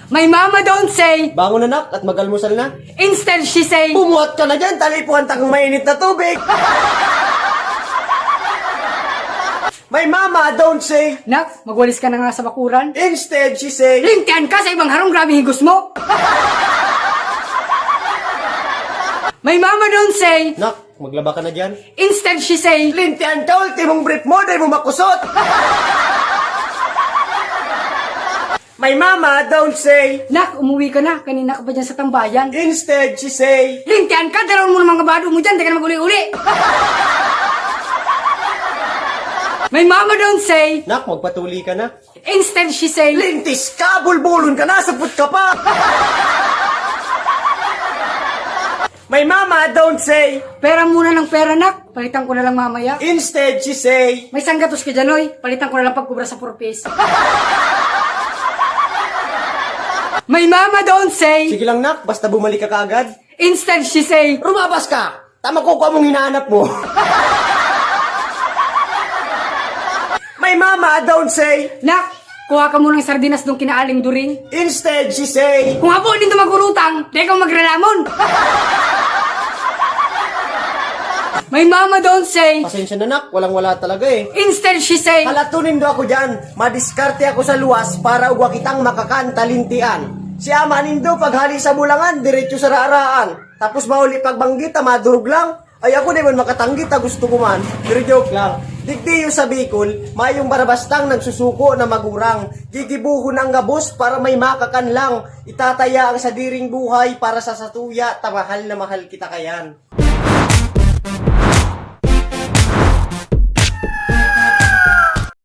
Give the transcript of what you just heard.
My mama don't say. Bangon anak at mag-almusal na. Instead, she say. Bumuhat ka na dyan, talipuan takang mainit na tubig. My mama don't say. Nak, magwalis ka na nga sa bakuran. Instead, she say. Lintian ka sa ibang harong, grabe higos mo. My mama don't say. Nak, maglaba ka na dyan. Instead, she say. Lintian ka, ultimong brief mo, dahil mo makusot. My mama don't say. Nak, umuwi ka na. Kanina ka pa dyan sa tambayan. Instead, she say. Lintian ka, dalawin mo ng mga bado mo dyan. Di ka na mag-uli-uli. My mama don't say. Nak, magpatuli ka na. Instead, she say. Lintis ka, bulbulon ka na, saput ka pa. My mama don't say. Pera muna ng pera, nak. Palitan ko na lang mamaya. Instead, she say. May sanggatos ka dyan, oy. Palitan ko na lang pagkubra sa purpose. My mama don't say. Sige lang nak, basta bumalik ka kaagad. Instead, she say. Rumabas ka! Tama ko kung mong hinahanap mo. My mama don't say. Nak, kuha ka muna ng sardinas nung kinaaling during. Instead, she say. Kung hapo din magurutang, di ka magralamon. My mama don't say. Pasensya na nak, walang-wala talaga eh. Instead, she say. Halatunin do ako dyan. Madiskarte ako sa luwas para ugwa kitang makakaantalintian. Si ama nindo paghali sa bulangan, diretso sa raaraan. Tapos mauli pagbanggit, madurog lang. Ay ako di man makatanggit, gusto ko man. Pero joke lang. Digdiyo sa Bicol, mayong barabastang nagsusuko na magurang. Gigibuhon ang gabos para may makakan lang. Itataya ang sadiring buhay para sa satuya, tamahal na mahal kita kayan.